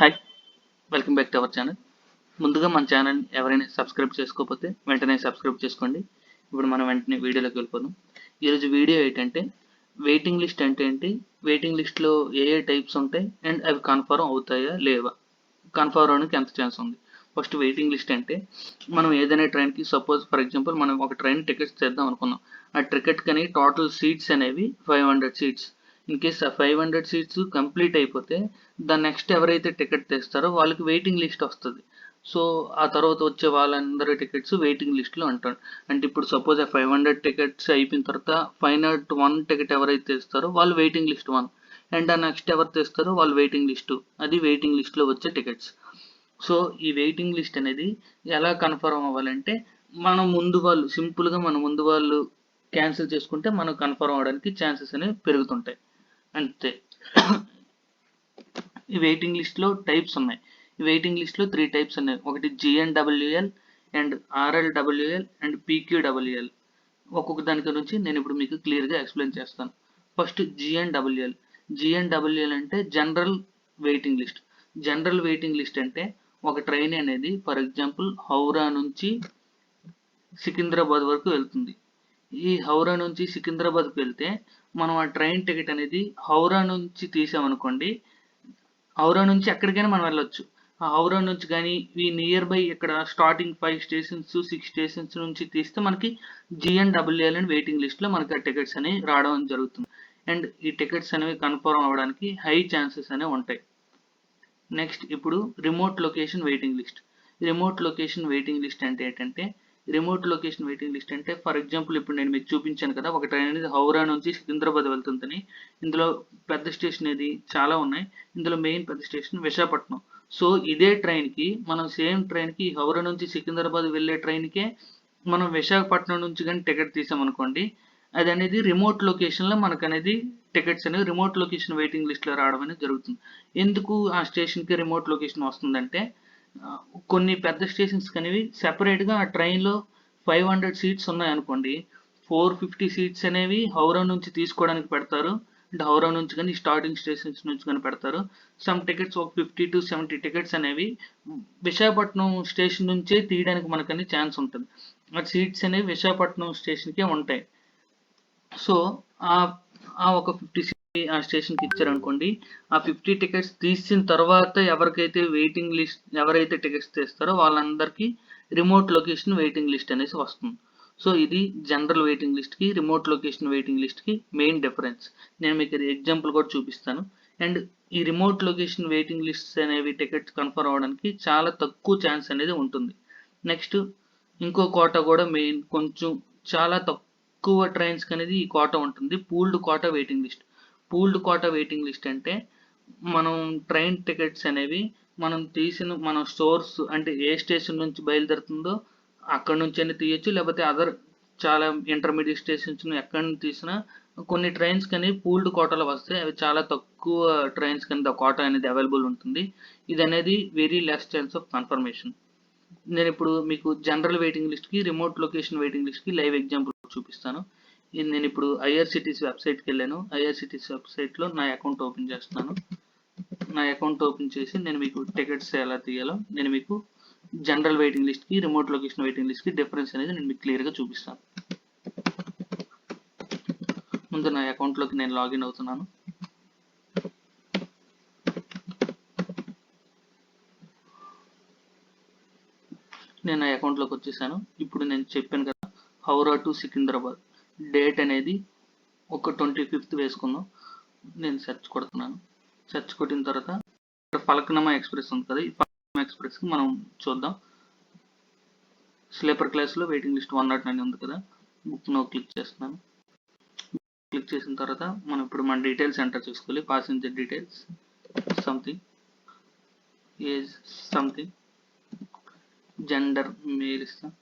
Hi, welcome back to our channel. ముందుగా మన channel ఎవరైనా సబ్స్క్రైబ్ చేసుకోకపోతే వెంటనే సబ్స్క్రైబ్ చేసుకోండి. ఇప్పుడు మనం వెంటనే వీడియోలోకి వెళ్ళిపోదాం. ఈరోజు వీడియో ఏంటంటే వెయిటింగ్ లిస్ట్ అంటే ఏంటి, వెయిటింగ్ లిస్ట్లో ఏ టైప్స్ ఉంటాయి అండ్ అవి కన్ఫర్మ్ అవుతాయా లేవా, కన్ఫర్మ్ అవడానికి ఎంత ఛాన్స్ ఉంది. ఫస్ట్ వెయిటింగ్ లిస్ట్ అంటే మనం ఏదైనా ట్రైన్కి సపోజ్ ఫర్ ఎగ్జాంపుల్ మనం ఒక ట్రైన్ టికెట్స్ చేద్దాం అనుకున్నాం. ఆ టికెట్ కని టోటల్ సీట్స్ అనేవి 500 సీట్స్. ఇన్ కేస్ ఆ 500 సీట్స్ కంప్లీట్ అయిపోతే దాని నెక్స్ట్ ఎవరైతే టికెట్ తెస్తారో వాళ్ళకి వెయిటింగ్ లిస్ట్ వస్తుంది. సో ఆ తర్వాత వచ్చే వాళ్ళందరి టికెట్స్ వెయిటింగ్ లిస్ట్లో అంటారు. అంటే ఇప్పుడు సపోజ్ ఆ 500 టికెట్స్ అయిపోయిన తర్వాత 501 టికెట్ ఎవరైతే ఇస్తారో వాళ్ళు వెయిటింగ్ లిస్ట్ 1 అండ్ ఆ నెక్స్ట్ ఎవరు తెస్తారో వాళ్ళు వెయిటింగ్ లిస్ట్ 2. అది వెయిటింగ్ లిస్ట్లో వచ్చే టికెట్స్. సో ఈ వెయిటింగ్ లిస్ట్ అనేది ఎలా కన్ఫర్మ్ అవ్వాలంటే మనం ముందు వాళ్ళు క్యాన్సిల్ చేసుకుంటే మనం కన్ఫర్మ్ అవ్వడానికి ఛాన్సెస్ అనేవి పెరుగుతుంటాయి అంతే. ఈ వెయిటింగ్ లిస్ట్లో టైప్స్ ఉన్నాయి. ఈ వెయిటింగ్ లిస్ట్లో 3 టైప్స్ ఉన్నాయి. ఒకటి GNWL and RLWL and PQWL. ఒక్కొక్క దాని గురించి నేను ఇప్పుడు మీకు క్లియర్గా ఎక్స్ప్లెయిన్ చేస్తాను. First GNWL. GNWL అంటే general waiting list. General waiting list అంటే ఒక ట్రైన్ అనేది ఫర్ ఎగ్జాంపుల్ హౌరా నుంచి సికింద్రాబాద్ వరకు వెళ్తుంది. ఈ హౌరా నుంచి సికింద్రాబాద్కి వెళ్తే మనం ఆ ట్రైన్ టికెట్ అనేది హౌరా నుంచి తీసామనుకోండి, హౌరా నుంచి ఎక్కడికైనా మనం వెళ్ళొచ్చు. ఆ హౌరా నుంచి కానీ ఈ నియర్ బై ఇక్కడ స్టార్టింగ్ 5 స్టేషన్స్ 6 స్టేషన్స్ నుంచి తీస్తే మనకి GNWL అండ్ వెయిటింగ్ లిస్ట్లో మనకి ఆ టికెట్స్ అనేవి రావడం జరుగుతుంది. అండ్ ఈ టికెట్స్ అనేవి కన్ఫర్మ్ అవ్వడానికి హై ఛాన్సెస్ అనేవి ఉంటాయి. నెక్స్ట్ ఇప్పుడు remote location waiting list. Remote location waiting list అంటే ఏంటంటే రిమోట్ లొకేషన్ వెయిటింగ్ లిస్ట్ అంటే ఫర్ ఎగ్జాంపుల్ ఇప్పుడు నేను మీకు చూపించాను కదా, ఒక ట్రైన్ అనేది హౌరా నుంచి సికింద్రాబాద్ వెళ్తుందని. ఇందులో పెద్ద స్టేషన్ ఏది చాలా ఉన్నాయి. ఇందులో మెయిన్ పెద్ద స్టేషన్ విశాఖపట్నం. సో ఇదే ట్రైన్కి మనం సేమ్ ట్రైన్కి హౌరా నుంచి సికింద్రాబాద్ వెళ్ళే ట్రైన్కే మనం విశాఖపట్నం నుంచి కానీ టికెట్ తీసామనుకోండి, అది అనేది రిమోట్ లొకేషన్లో మనకు అనేది టికెట్స్ అనేవి రిమోట్ లొకేషన్ వెయిటింగ్ లిస్ట్లో రావడం అనేది జరుగుతుంది. ఎందుకు ఆ స్టేషన్కి రిమోట్ లొకేషన్ వస్తుందంటే కొన్ని పెద్ద స్టేషన్స్ అనేవి సెపరేట్గా ఆ ట్రైన్లో 500 సీట్స్ ఉన్నాయనుకోండి, 450 సీట్స్ అనేవి హౌరా నుంచి తీసుకోవడానికి పెడతారు. అంటే హౌరా నుంచి కానీ స్టార్టింగ్ స్టేషన్స్ నుంచి కానీ పెడతారు. సమ్ టికెట్స్ ఒక 50 to 70 టికెట్స్ అనేవి విశాఖపట్నం స్టేషన్ నుంచే తీయడానికి మనకని ఛాన్స్ ఉంటుంది. ఆ సీట్స్ అనేవి విశాఖపట్నం స్టేషన్కే ఉంటాయి. సో ఆ ఒక 50 ఆ స్టేషన్కి ఇచ్చారనుకోండి, ఆ 50 టికెట్స్ తీసిన తర్వాత ఎవరికైతే వెయిటింగ్ లిస్ట్ ఎవరైతే టికెట్స్ తీస్తారో వాళ్ళందరికీ రిమోట్ లొకేషన్ వెయిటింగ్ లిస్ట్ అనేసి వస్తుంది. సో ఇది జనరల్ వెయిటింగ్ లిస్ట్కి రిమోట్ లొకేషన్ వెయిటింగ్ లిస్ట్కి మెయిన్ డిఫరెన్స్. నేను మీకు ఎగ్జాంపుల్ కూడా చూపిస్తాను. అండ్ ఈ రిమోట్ లొకేషన్ వెయిటింగ్ లిస్ట్స్ అనేవి టికెట్స్ కన్ఫర్మ్ అవ్వడానికి చాలా తక్కువ ఛాన్స్ అనేది ఉంటుంది. నెక్స్ట్ ఇంకో కోటా కూడా మెయిన్ కొంచెం చాలా తక్కువ ట్రైన్స్కి అనేది ఈ కోటా ఉంటుంది, pooled quota waiting list. Pooled quota waiting list అంటే మనం ట్రైన్ టికెట్స్ అనేవి మనం సోర్స్ అంటే ఏ స్టేషన్ నుంచి బయలుదేరుతుందో అక్కడ నుంచి అయినా తీయచ్చు, లేకపోతే అదర్ చాలా ఇంటర్మీడియట్ స్టేషన్స్ ఎక్కడి నుంచి తీసినా కొన్ని ట్రైన్స్ కానీ పూల్డ్ కోటాలో వస్తాయి. అవి చాలా తక్కువ ట్రైన్స్ కింద కోటా అనేది అవైలబుల్ ఉంటుంది. ఇది అనేది very less chance of confirmation. నేను ఇప్పుడు మీకు జనరల్ వెయిటింగ్ లిస్ట్కి రిమోట్ లొకేషన్ వెయిటింగ్ లిస్ట్కి లైవ్ ఎగ్జాంపుల్ చూపిస్తాను. నేను ఇప్పుడు ఐఆర్సిటీసీ వెబ్సైట్కి వెళ్ళాను. ఐఆర్సిటీసీ వెబ్సైట్లో నా అకౌంట్ ఓపెన్ చేస్తున్నాను. నా అకౌంట్ ఓపెన్ చేసి నేను మీకు టికెట్స్ ఎలా తీయాలో నేను మీకు జనరల్ వెయిటింగ్ లిస్ట్కి రిమోట్ లొకేషన్ వెయిటింగ్ లిస్ట్కి డిఫరెన్స్ అనేది నేను మీకు క్లియర్గా చూపిస్తాను. ముందు నా అకౌంట్లోకి నేను లాగిన్ అవుతున్నాను. నేను నా అకౌంట్లోకి వచ్చేసాను. ఇప్పుడు నేను చెప్పాను కదా, హౌరా టు సికింద్రాబాద్ డేట్ అనేది ఒక 25th వేసుకుందాం. నేను సెర్చ్ కొడుతున్నాను. సెర్చ్ కొట్టిన తర్వాత ఇక్కడ ఫలక్నామా ఎక్స్ప్రెస్ ఉంది కదా, ఈ ఫలక్నామా ఎక్స్ప్రెస్కి మనం చూద్దాం. స్లీపర్ క్లాస్లో వెయిటింగ్ లిస్ట్ 109 ఉంది కదా, బుక్ నో క్లిక్ చేస్తున్నాను. క్లిక్ చేసిన తర్వాత మనం ఇప్పుడు మన డీటెయిల్స్ ఎంటర్ చేసుకోవాలి. Passenger details something, age something, gender male ఇస్తాం.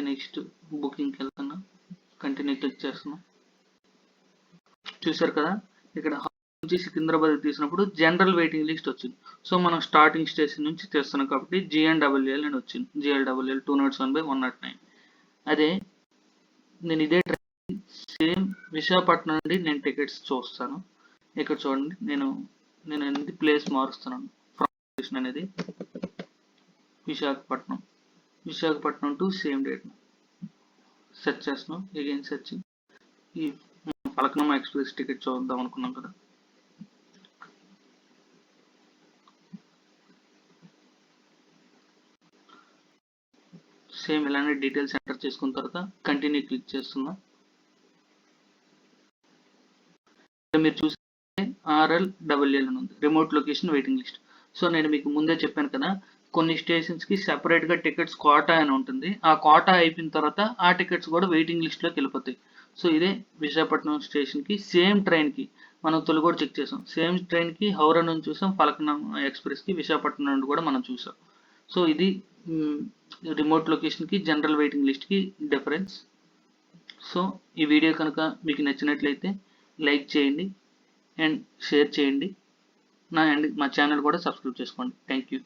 నెక్స్ట్ బుకింగ్కి వెళ్తున్నా, కంటిన్యూ క్లిక్ చేస్తున్నాం. చూసారు కదా, ఇక్కడ నుంచి సికింద్రాబాద్ తీసినప్పుడు జనరల్ వెయిటింగ్ లిస్ట్ వచ్చింది. సో మనం స్టార్టింగ్ స్టేషన్ నుంచి తీస్తున్నాం కాబట్టి GNWL అని వచ్చింది. GNWL 207/109. అదే నేను ఇదే ట్రైన్ సేమ్ విశాఖపట్నం నుండి నేను టికెట్స్ చూస్తాను. ఇక్కడ చూడండి, నేను అనేది ప్లేస్ మారుస్తున్నాను. ఫ్రమ్ లొకేషన్ అనేది Visakhapatnam to same date search చేస్తున్నాం. Again search. ఈ ఫలక్నామా ఎక్స్ప్రెస్ టికెట్ చూద్దాం అనుకున్నాం కదా, సేమ్ ఇలానే డీటెయిల్స్ ఎంటర్ చేసుకున్న తర్వాత కంటిన్యూ క్లిక్ చేస్తున్నా. మీరు చూస్తే RLWL అని ఉంది, remote location waiting list. So నేను మీకు ముందే చెప్పాను కదా, కొన్ని స్టేషన్స్కి సెపరేట్గా టికెట్స్ కోటా అని ఉంటుంది. ఆ కోటా అయిపోయిన తర్వాత ఆ టికెట్స్ కూడా వెయిటింగ్ లిస్ట్లోకి వెళ్ళిపోతాయి. సో ఇదే విశాఖపట్నం స్టేషన్కి సేమ్ ట్రైన్కి మనం తొలి కూడా చెక్ చేసాం. సేమ్ ట్రైన్కి హౌరా నుంచి చూసాం, ఫలక్నామా ఎక్స్ప్రెస్కి విశాఖపట్నం నుండి కూడా మనం చూసాం. సో ఇది రిమోట్ లొకేషన్కి జనరల్ వెయిటింగ్ లిస్ట్కి డిఫరెన్స్. సో ఈ వీడియో కనుక మీకు నచ్చినట్లయితే లైక్ చేయండి అండ్ షేర్ చేయండి. మా ఛానల్ కూడా సబ్స్క్రైబ్ చేసుకోండి. Thank you.